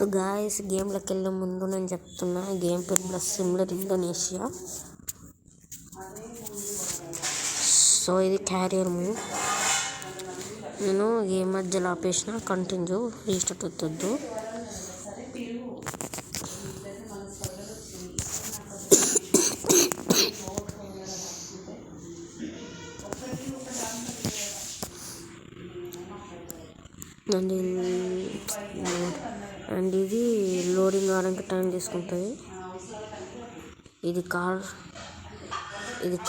So guys, గేమ్లోకి వెళ్ళే ముందు నేను చెప్తున్నా, గేమ్ పేరు ప్లస్ సిమ్లర్ ఇండోనేషియా. సో ఇది క్యారియర్ మూవ్. నేను గేమ్ మధ్యలో ఆపేసిన, కంటిన్యూ రీస్టార్ట్ అవుతుంది. అండ్ ఇది లోడింగ్ కావడానికి టైం తీసుకుంటుంది. ఇది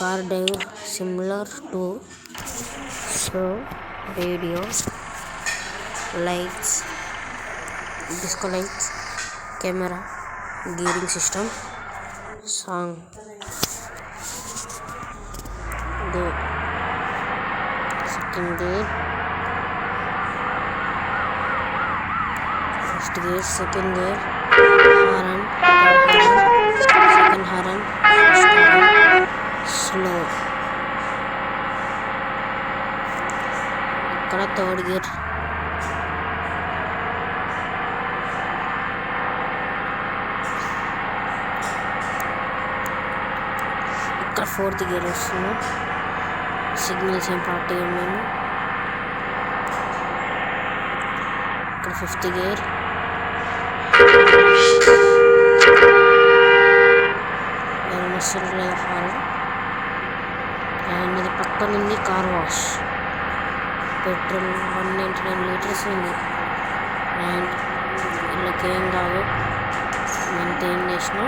car drive similar to. So radio, lights, disco lights, camera, gearing system, song. Second gear, first gear, second gear, horn, second horn, first horn, slow. ఇక్కడ third gear, ఇక్కడ fourth gear వస్తున్నాం. Signals ఏం party మేము. ఇక్కడ fifth gear, horn. And ఇది పక్కన ఉంది car wash. Petrol 199 litres ఉంది. అండ్ వీళ్ళకి ఏం కాదు, అంత ఏం చేసినా.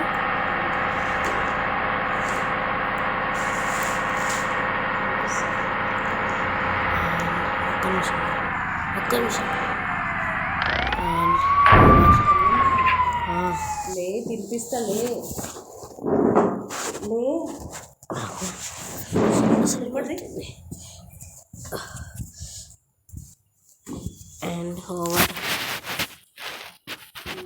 ఒక్క నిమిషం. లే తినిపిస్తా, లే అండ్ ఓవర్